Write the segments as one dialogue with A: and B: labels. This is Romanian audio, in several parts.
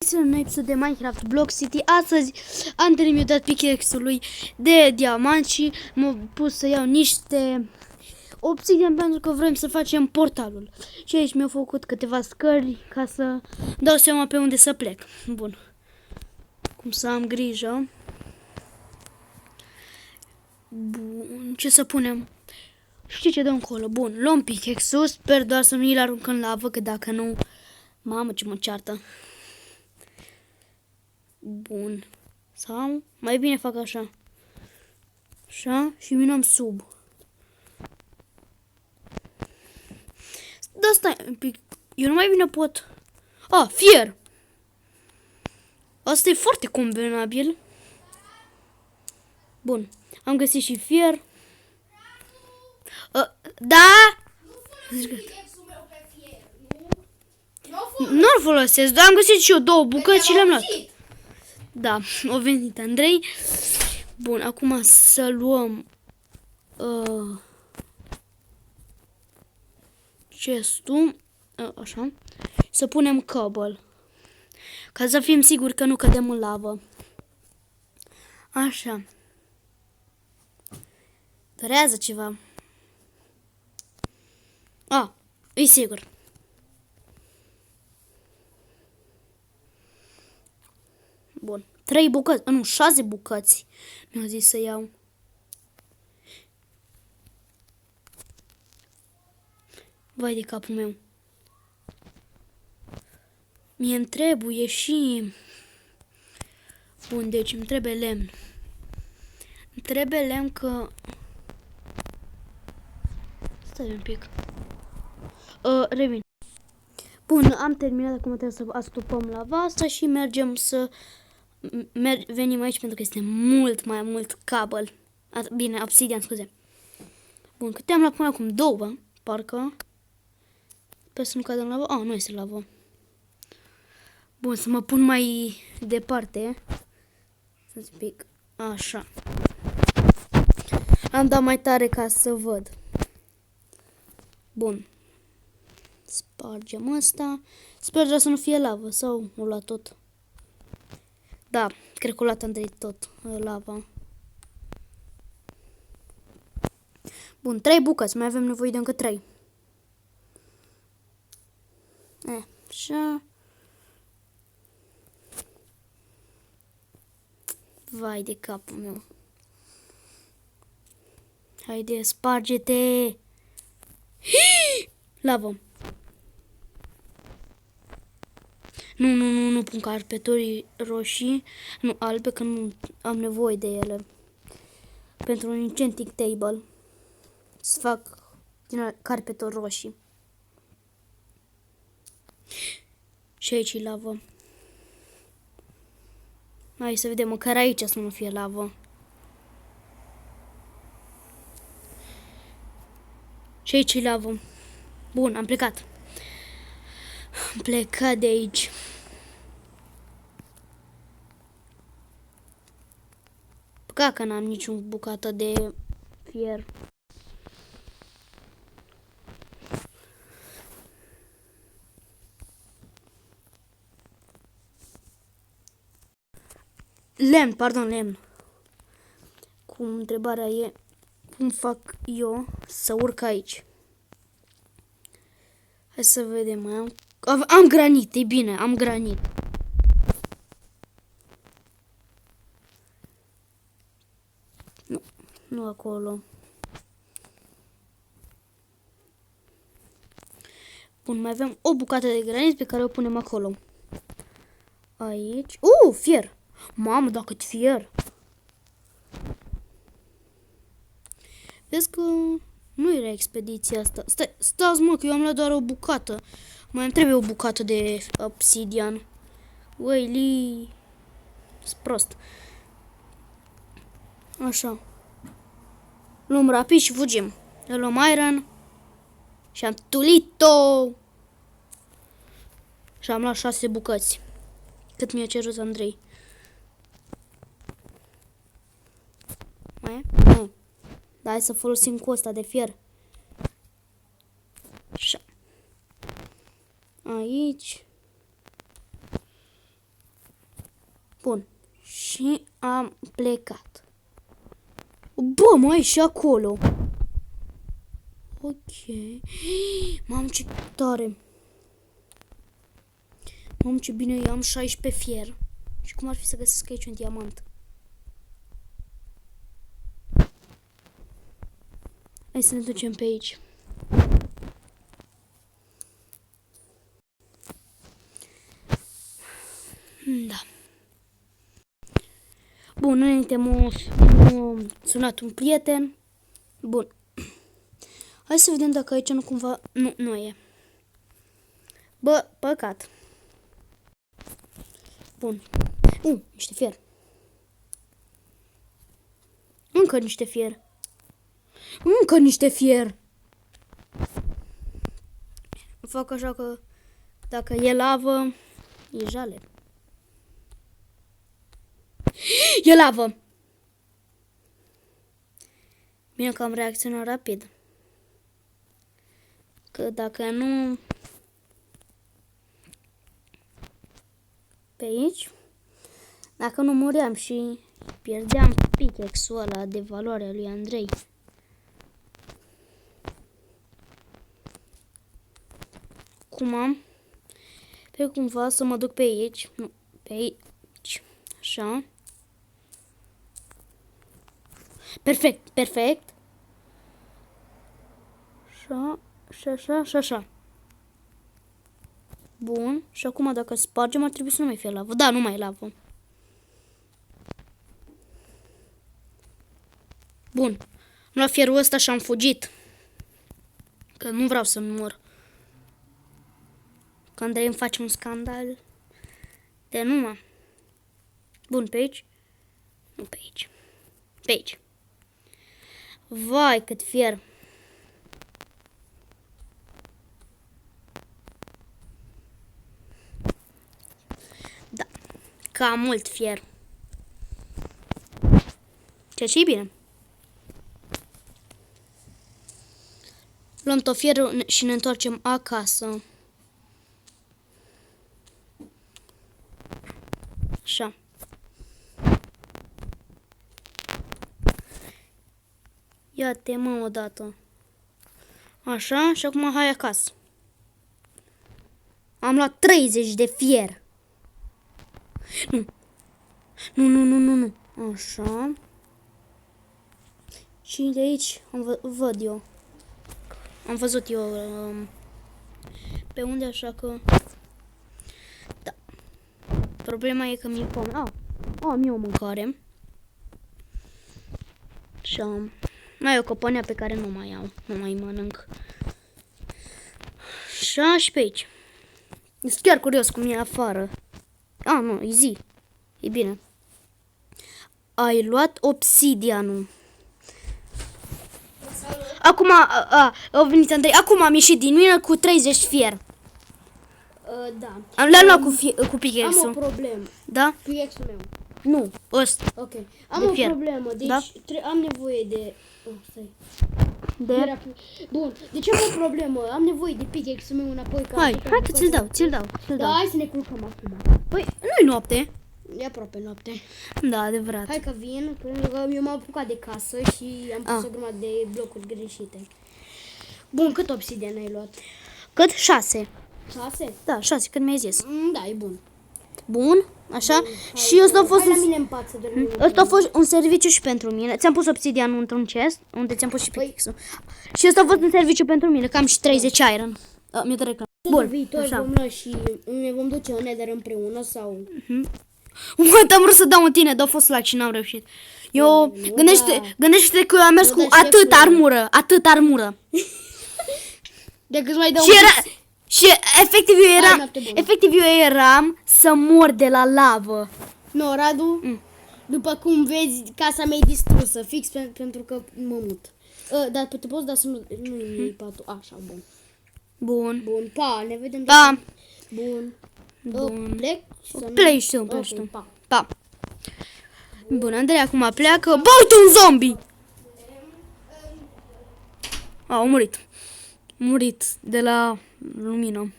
A: găsit un nou episod de Minecraft Block City. Astăzi Andrei mi-a dat pickaxe-ului de diamant și m-a pus să iau niște obsidian pentru că vrem să facem portalul. Și aici mi-au făcut câteva scări ca să dau seama pe unde să plec. Bun. Cum să am grijă. Bun, ce să punem? Știi ce dăm încolo? Bun, luăm pickaxe-ul, sper doar să nu îl arunc în lavă, că dacă nu... Mamă, ce mă ceartă. Bun. Sau mai bine fac așa. Așa și minăm sub. Da, stai un pic. Eu nu mai bine pot. Fier. Asta e foarte combinabil. Bun. Am găsit și fier. Da? Nu-l folosesc, dar am găsit și eu două bucăți și le-am luat. Da, o venit Andrei. Bun, acum să luăm chestul, așa, să punem cobble, ca să fim siguri că nu cădem în lavă. Așa. Durează ceva. E sigur. Bun. 3 bucăți, nu, 6 bucăți mi-au zis să iau. Vai de capul meu. Mie îmi trebuie și... Bun, deci îmi trebuie lemn. Îmi trebuie lemn că... Stai un pic. Revin. Bun, am terminat, acum trebuie să astupăm lava asta și mergem să... Venim aici pentru că este mult mai mult cable. Bine, obsidian, scuze. Bun, câte am luat până acum? 2, parcă. Sper să nu cadă în lavă. Nu este lavă. Bun, să mă pun mai departe. Să-ți pic. Așa. Am dat mai tare ca să văd. Bun. Spargem asta. Sper doar să nu fie lavă sau o lua tot. Da, cred că o luat Andrei tot lava. Bun, 3 bucăți, mai avem nevoie de încă 3. Așa. Vai de capul meu. Haide, sparge-te! Lavă! Nu pun carpetorii roșii, nu albe, că nu am nevoie de ele. Pentru un enchanting table. Să fac din carpetori roșii. Și aici e lavă. Hai să vedem, măcar aici să nu fie lavă. Și aici e lavă. Bun, am plecat. Am plecat de aici. Păcat că n-am niciun bucată de fier. Lemn. Cum întrebarea e, cum fac eu să urc aici? Hai să vedem, am granit, e bine, am granit. Nu acolo. Bun, mai avem o bucată de granit pe care o punem acolo. Aici. Fier! Mamă, dacă cât fier! Vezi că nu era expediția asta. Stați mă, că eu am luat doar o bucată. Mai îmi trebuie o bucată de obsidian. Uai, sunt prost. Așa. Luăm rapid și fugim. Luăm iron. Și am tulit-o. Și am luat 6 bucăți. Cât mi-a cerut Andrei. Mai e? Nu. Dar hai să folosim cu ăsta de fier. Așa. Aici. Bun. Și am plecat. Bă, mai e și acolo. Ok. Mamă, ce tare. Mamă, ce bine, eu am 16 fier. Și cum ar fi să găsesc aici un diamant? Hai să ne ducem pe aici. Da. Bun, înainte m-a sunat un prieten. Bun. Hai să vedem dacă aici nu cumva... Nu e. Bă, păcat. Bun. Niște fier. Încă niște fier. Încă niște fier. Fac așa că dacă e lavă, e jale. E lavă! Bine că am reacționat rapid. Că dacă nu... Pe aici... Dacă nu muream și pierdeam pickaxe-ul ăla de valoarea lui Andrei. Cum am? Pe cumva să mă duc pe aici. Nu, pe aici. Așa. Perfect, perfect. Așa, și așa, și așa. Bun. Și acum dacă spargem ar trebui să nu mai fie lavă. Da, nu mai e lavă. Bun. Am luat fierul ăsta și am fugit. Că nu vreau să mor. Că Andrei îmi face un scandal. De numai. Bun, pe aici? Nu pe aici. Pe aici. Vai, cât fier. Da. Cam mult fier. Ceea ce e bine. Luăm tot fierul și ne întoarcem acasă. Așa. Ia-te, mă, odată. Așa, și acum hai acasă. Am luat 30 de fier. Nu. Așa. Și de aici văd eu. Am văzut eu pe unde, așa că... Da. Problema e că mi-e foame. Am eu mâncare. Și mai e o căpănea pe care nu mai au. Nu mai mănânc. Așa și pe aici. Sunt chiar curios cum e afară. Nu, e zi. E bine. Ai luat obsidianul. Acum, a venit Andrei. Acum am ieșit din mină cu 30 fier.
B: Da.
A: Le-am luat cu pickaxe-ul.
B: Am o problemă.
A: Da?
B: Pickaxe-ul meu.
A: Nu, ăsta.
B: Ok. Am o
A: fier.
B: problemă. Deci
A: Da?
B: am nevoie de... stai.
A: De...
B: Bun. Deci am o problemă. Am nevoie de pickaxe-ul meu înapoi.
A: Hai că ți-l dau.
B: Da, hai să ne culcăm acum.
A: Păi, nu-i noapte.
B: E aproape noapte.
A: Da, adevărat.
B: Hai că vin, pentru că eu m-am apucat de casă și am pus o grămadă de blocuri greșite. Bun, cât obsidian ai luat?
A: Cât? 6.
B: 6?
A: Da, 6, cât mi-ai zis.
B: Da, e bun.
A: Bun, așa. Și ăsta a fost
B: Hai la mine în pat să dormim.
A: ăsta a fost un serviciu și pentru mine. Ți-am pus obsidianul într-un chest, unde ți-am pus și pickaxe-ul. Și ăsta a fost un serviciu pentru mine, că am și 30 iron. Mi-a dat reclamă.
B: Bun, viitor vom lua și ne vom duce în Nether împreună sau...
A: Uite, am vrut să dau în tine, dar a fost lag și n-am reușit. Eu, gândește că eu am mers cu atât armură.
B: Dacă îți mai dau
A: Și efectiv eu eram să mor de la lavă.
B: No, Radu, după cum vezi, casa mea e distrusă, fix pentru că mă mut. Dar te poți da să nu iei patul. Așa, bun.
A: Bun.
B: Bun, pa, ne vedem.
A: Da.
B: Bun. Plec?
A: Pleci tu. Pa. Bun, Andrei acum pleacă. Bă, uite un zombie! A murit. Murit de la lumină.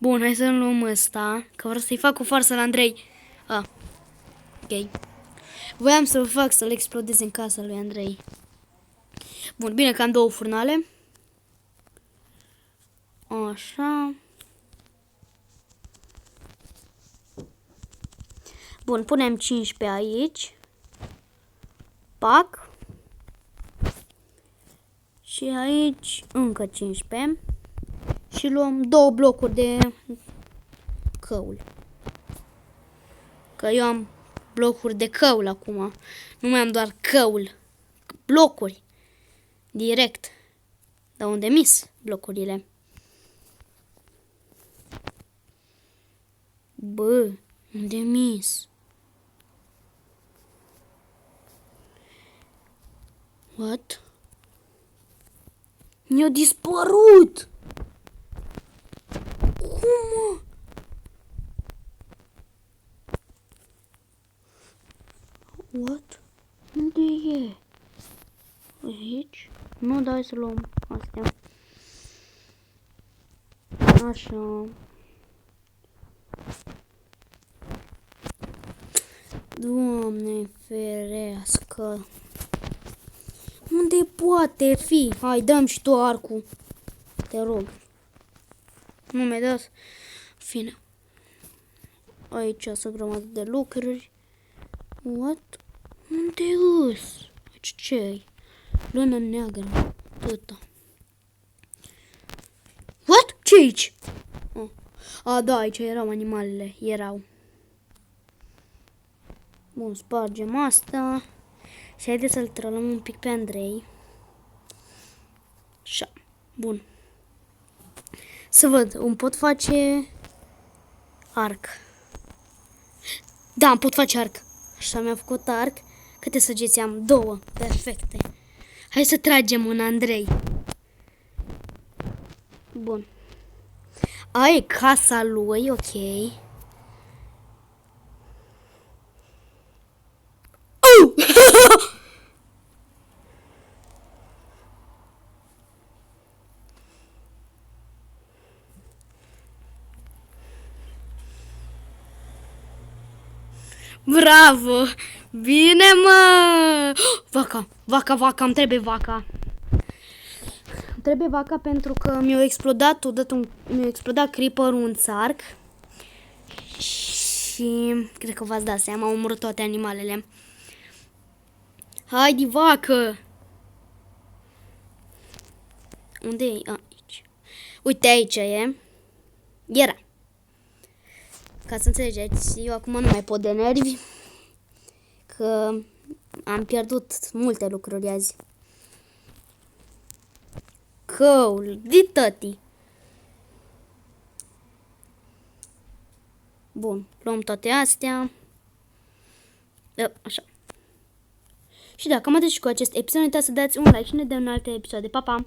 A: Bun, hai să luăm ăsta, că vreau să-i fac o farsă la Andrei. Ok. Voiam să-l fac să-l explodeze în casa lui Andrei. Bun, bine că am 2 furnale. Așa. Bun, punem 15 aici. Pac. Și aici încă 15. Și luăm 2 blocuri de căul. Că eu am blocuri de căul acum. Nu mai am doar căul. Blocuri. Direct. Dar unde mis blocurile? Bă, unde mis? What? Mi-a dispărut! Cum? What? Unde e? Aici? Nu, dai să luăm astea. Așa. Doamne ferească. Unde poate fi? Hai, dăm și tu arcul. Te rog. Nu mi-ai dat. Fine. Aici sunt o grămadă de lucruri. What? Unde îs? Aici ce-i? Lână neagră. Tăta. What? Ce aici? Oh. A, da, aici erau animalele. Erau. Bun, spargem asta. Și haideți să-l trălăm un pic pe Andrei. Așa. Bun. Să văd, îmi pot face arc. Da, îmi pot face arc. Așa, mi-am făcut arc. Câte săgeți am? 2. Perfecte. Hai să tragem în Andrei. Bun. Aia e casa lui, ok. Bravo! Bine, mă! Vaca, îmi trebuie vaca. Îmi trebuie vaca pentru că mi-a explodat odată mi-a explodat creeper-ul în țarc. Și cred că v-ați dat seama, am omorât toate animalele. Haide, vacă! Unde e? Aici. Uite, aici e. Era. Ca să înțelegeți, eu acum nu mai pot de nervi. Că am pierdut multe lucruri azi. Căul, de tăti. Bun, luăm toate astea. Așa. Și da, cam atât și cu acest episod. Nu uitați să dați un like și ne dăm în alte episoade. Pa, pa!